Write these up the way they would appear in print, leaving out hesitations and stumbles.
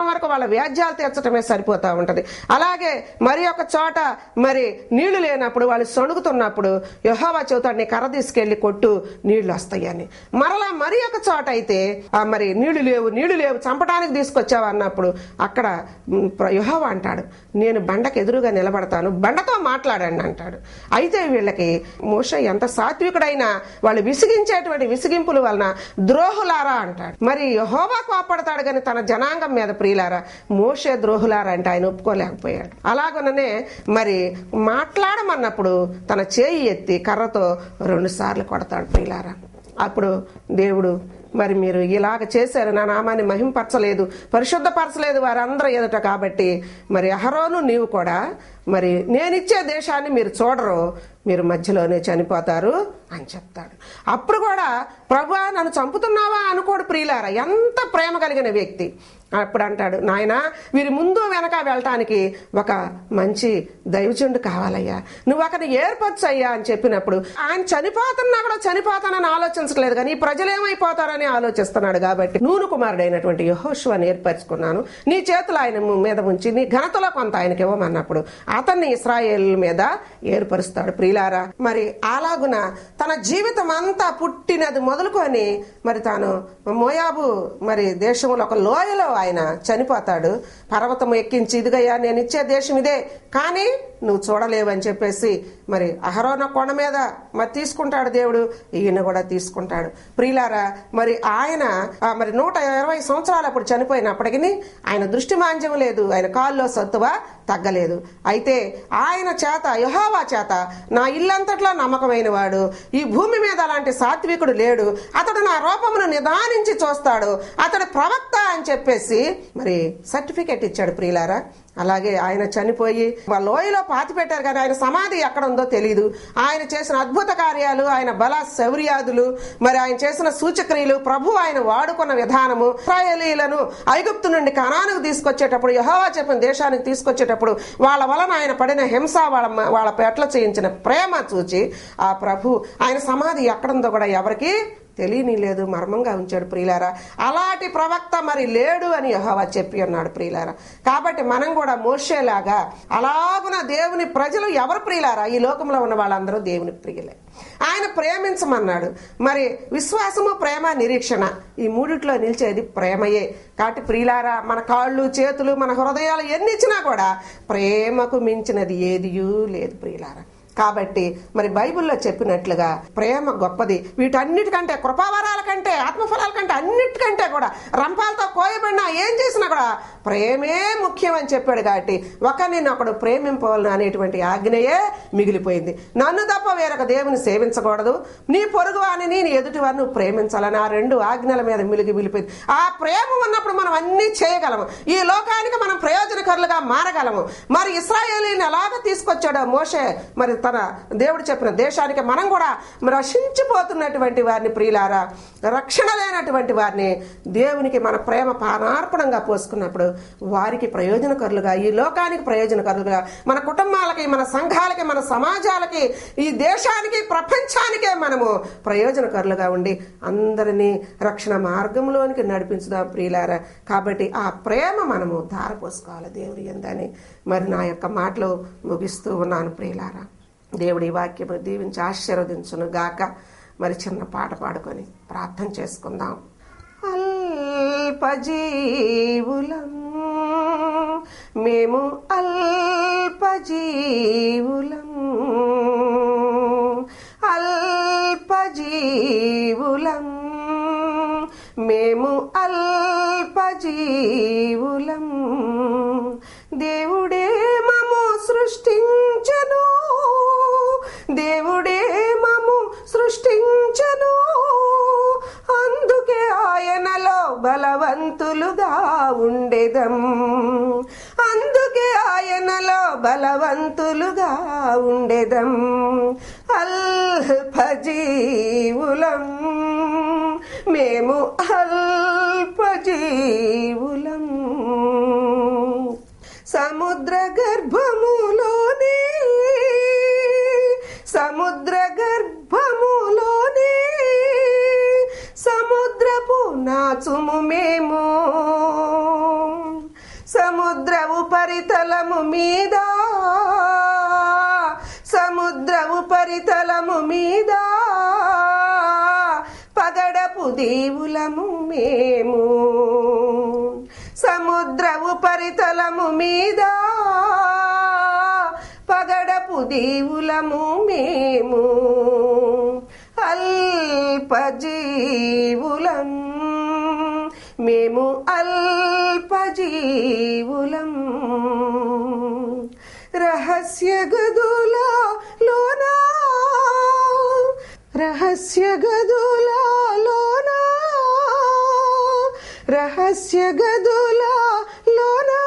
వరకు వాళ్ళ వ్యాజ్యాలు తీర్చడమే సరిపోతా ఉంటది. అలాగే మరి ఒక చోట మరి నీళ్లు లేనప్పుడు వాళ్ళు సణుగుతున్నప్పుడు యెహోవా చెబుతాడు, నీ కర్ర తీసుకెళ్లి కొట్టు, నీళ్లు వస్తాయని. మరలా మరి ఒక చోట అయితే మరి నీళ్లు లేవు చంపడానికి తీసుకొచ్చావు అన్నప్పుడు అక్కడ యెహోవా అంటాడు, నేను బండకు ఎదురుగా నిలబడతాను, బండతో మాట్లాడండి అంటాడు. అయితే వీళ్ళకి మోషే ఎంత సాత్వికుడైనా వాళ్ళు విసిగించేటువంటి విసిగింపుల వలన ద్రోహులారా అంటాడు. మరి యెహోవా కోపడతాడు కానీ తన జనాంగం మీద ప్రియులారా మోషే ద్రోహులారా అంటే ఆయన ఒప్పుకోలేకపోయాడు. అలాగనే మరి మాట్లాడమన్నప్పుడు తన చేయి ఎత్తి కర్రతో 2 సార్లు కొడతాడు ప్రియులారా. అప్పుడు దేవుడు, మరి మీరు ఇలాగ చేశారు, నా నామాన్ని మహింపరచలేదు, పరిశుద్ధపరచలేదు వారందరూ ఎదుట, కాబట్టి మరి అహరోను నీవు కూడా మరి నేనిచ్చే దేశాన్ని మీరు చూడరు, మీరు మధ్యలోనే చనిపోతారు అని చెప్తాడు. అప్పుడు కూడా ప్రభువా నన్ను చంపుతున్నావా అనుకోడు ప్రియులారా, ఎంత ప్రేమ కలిగిన వ్యక్తి. అప్పుడు అంటాడు, నాయనా వీరి ముందు వెనక వెళ్ళటానికి ఒక మంచి దైవజనుడు కావాలయ్యా, నువ్వు అక్కడ ఏర్పరచు అయ్యా అని చెప్పినప్పుడు ఆయన చనిపోతున్నా కూడా చనిపోతానని ఆలోచించలేదు కానీ ఈ ప్రజలు ఏమైపోతారని ఆలోచిస్తున్నాడు. కాబట్టి నూను కుమారుడైనటువంటి యెహోషువని ఏర్పరచుకున్నాను, నీ చేతులు ఆయన మీద ఉంచి నీ ఘనతలో కొంత ఆయనకి ఇవ్వమన్నప్పుడు అతన్ని ఇశ్రాయేలు మీద ఏర్పరుస్తాడు ప్రియులారా. మరి అలాగున తన జీవితం అంతా పుట్టినది మొదలుకొని మరి తాను మోయాబు మరి దేశంలో ఒక లోయలో ఆయన చనిపోతాడు. పర్వతం ఎక్కించి, ఇదిగయ్యా నేను ఇచ్చే దేశం ఇదే, కానీ నువ్వు చూడలేవని చెప్పేసి మరి అహరోను కొండ మీద మరి తీసుకుంటాడు దేవుడు, ఈయన కూడా తీసుకుంటాడు ప్రియులారా. మరి ఆయన మరి 120 సంవత్సరాలు అప్పుడు చనిపోయినప్పటికీ ఆయన దృష్టి మాంద్యం లేదు, ఆయన కాల్లో సత్తువ తగ్గలేదు. అయితే ఆయన చేత, యెహోవా చేత నా ఇల్లంతట్లో నమ్మకమైన వాడు, ఈ భూమి మీద అలాంటి సాత్వికుడు లేడు, అతడు నా రూపమును నిదానించి చూస్తాడు, అతడు ప్రవక్త అని చెప్పేసి మరి సర్టిఫికెట్ ఇచ్చాడు ప్రియులారా. అలాగే ఆయన చనిపోయి లోయలో పాతి పెట్టారు కానీ ఆయన సమాధి ఎక్కడ ఉందో తెలియదు. ఆయన చేసిన అద్భుత కార్యాలు, ఆయన బల శౌర్యాదులు, మరి ఆయన చేసిన సూచక్రియలు, ప్రభు ఆయన వాడుకున్న విధానము, ఇశ్రాయేలీయులను ఐగుప్తు నుండి కనానుకు తీసుకొచ్చేటప్పుడు, యెహోవా చెప్పిన దేశానికి తీసుకొచ్చేటప్పుడు వాళ్ళ వలన ఆయన పడిన హింస, వాళ్ళ పెట్ల చేయించిన ప్రేమ చూచి ఆ ప్రభు ఆయన సమాధి ఎక్కడుందో కూడా ఎవరికి తెలియని లేదు, మర్మంగా ఉంచాడు ప్రియులారా. అలాంటి ప్రవక్త మరి లేడు అని యెహోవా చెప్పి ఉన్నాడు ప్రియులారా. కాబట్టి మనం కూడా మోషేలాగా అలాగున దేవుని ప్రజలు ఎవరు ప్రియులారా, ఈ లోకంలో ఉన్న వాళ్ళందరూ దేవుని ప్రియులే. ఆయన ప్రేమించమన్నాడు. మరి విశ్వాసము, ప్రేమ, నిరీక్షణ ఈ మూడిట్లో నిలిచేది ప్రేమయే. కాబట్టి ప్రియులారా మన కాళ్ళు, చేతులు, మన హృదయాలు ఎన్ని ఇచ్చినా కూడా ప్రేమకు మించినది ఏదియూ లేదు ప్రియులారా. కాబట్టి మరి బైబిల్లో చెప్పినట్లుగా ప్రేమ గొప్పది. వీటన్నిటికంటే, కృపావరాల కంటే, ఆత్మఫలాల కంటే, అన్నిటికంటే కూడా రంపాలతో కోయబడినా ఏం చేసినా కూడా ప్రేమే ముఖ్యం అని చెప్పాడు. కాబట్టి ఒకరిని ఒకడు ప్రేమింపవాలని అనేటువంటి ఆజ్ఞయే మిగిలిపోయింది. నన్ను తప్ప వేరొక దేవుని సేవించకూడదు, నీ పొరుగు వారిని, నీ ఎదుటి వారిని నువ్వు ప్రేమించాలని ఆ 2 ఆజ్ఞల మీద మిగిలిపోయింది. ఆ ప్రేమ ఉన్నప్పుడు మనం అన్ని చేయగలము, ఈ లోకానికి మనం ప్రయోజనకరులుగా మారగలము. మరి ఇశ్రాయేలీని ఎలాగ తీసుకొచ్చాడో మోషే, మరి తన దేవుడు చెప్పిన దేశానికి మనం కూడా రక్షించిపోతున్నటువంటి వారిని ప్రియులారా, రక్షణ లేనటువంటి వారిని దేవునికి మన ప్రేమ పానార్పణంగా పోసుకున్నప్పుడు వారికి ప్రయోజనకరులుగా, ఈ లోకానికి ప్రయోజనకరులుగా, మన కుటుంబాలకి, మన సంఘాలకి, మన సమాజాలకి, ఈ దేశానికి, ప్రపంచానికే మనము ప్రయోజనకరులుగా ఉండి అందరినీ రక్షణ మార్గంలోనికి నడిపించుదాం ప్రియులారా. కాబట్టి ఆ ప్రేమ మనము ధారపోసుకోవాలి దేవుడి యందని మరి నా యొక్క మాటలు ముగిస్తూ ఉన్నాను ప్రియులారా. దేవుడి వాక్యము దీవించి ఆశీర్వదించును గాక. మరి చిన్న పాట పాడుకొని ప్రార్థన చేసుకుందాం. అల్పజీవులం మేము, అల్పజీవులం, అల్పజీవులం మేము, అల్పజీవులం. దేవుడే మము సృష్టించెను, దేవుడే మము సృష్టించెను, అందుకే ఆయనలో బలవంతులుగా ఉండేదం, అందుకే ఆయనలో బలవంతులుగా ఉండేదం. అల్పజీవులం మేము, అల్పజీవులం. సముద్ర గర్భములోనే, సముద్ర గర్భములోనే సముద్రపు నాచుము మేము, సముద్ర ఉపరితలము మీద, సముద్ర ఉపరితలము మీద పగడపు దీవులము మేము. సముద్ర ఉపరితలము మీద పగడపు దీవులము మేము. అల్పజీవులం మేము, అల్పజీవులం. రహస్య గదులలోనా, రహస్య గదులలోనా, రహస్య గదులలోనా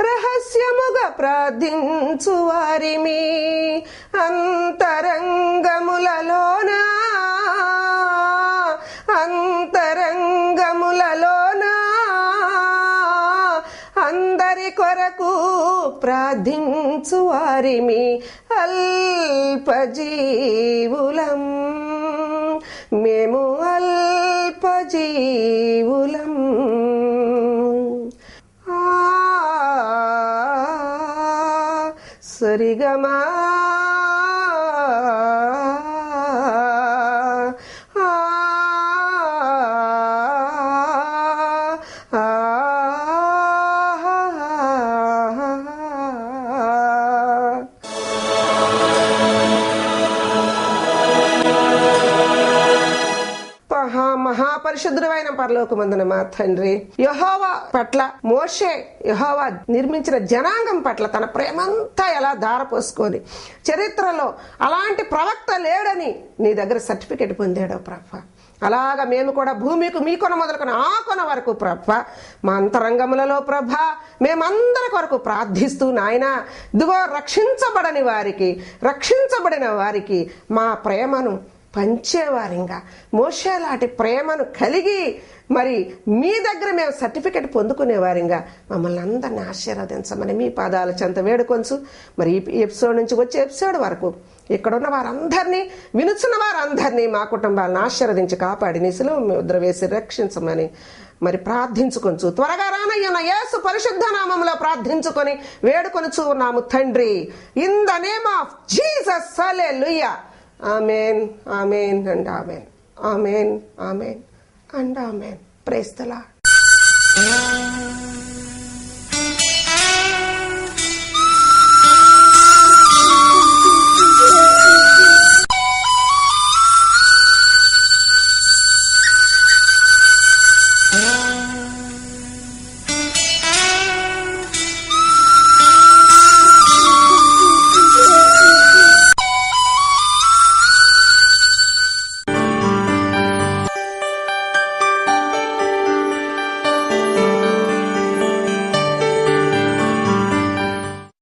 రహస్యముగా ప్రార్థించు వారిమి. అంతరంగములలోనా, అంతరంగములలోనా అందరి కొరకు ప్రార్థించు వారిమి. అల్పజీవులం మేము, అల్పజీవులం. సరిగమా మహాపరిశుద్ధుడైన పరలోకమందున మా తండ్రి, యెహోవా పట్ల మోషే యెహోవా నిర్మించిన జనాంగం పట్ల తన ప్రేమంతా ఎలా ధారపోసుకొని చరిత్రలో అలాంటి ప్రవక్త లేడని నీ దగ్గర సర్టిఫికెట్ పొందాడో ప్రభా, అలాగా మేము కూడా భూమికి మీ కొన మొదలుకొని ఆ కొన వరకు ప్రభా మా అంతరంగములలో ప్రభా మేమందరి కొరకు ప్రార్థిస్తూ నాయన ఇదిగో రక్షించబడిన వారికి మా ప్రేమను పంచేవారింగా మోషే లాంటి ప్రేమను కలిగి మరి మీ దగ్గర మేము సర్టిఫికెట్ పొందుకునేవారింగా మమ్మల్ని అందరినీ ఆశీర్వదించమని మీ పాదాల చెంత వేడుకొంచు. మరి ఈ ఎపిసోడ్ నుంచి వచ్చే ఎపిసోడ్ వరకు ఇక్కడున్న వారందరినీ, వినుచున్న వారందరినీ, మా కుటుంబాలను ఆశీర్వదించి కాపాడి నిశలో ముద్ర వేసి రక్షించమని మరి ప్రార్థించుకొంచు. త్వరగా రానయ్యున్న యేసు పరిశుద్ధ నామములో ప్రార్థించుకొని వేడుకొనుచు ఉన్నాము తండ్రి. In the name of Jesus, hallelujah. Amen, amen and amen. Amen, amen and amen. Praise the Lord.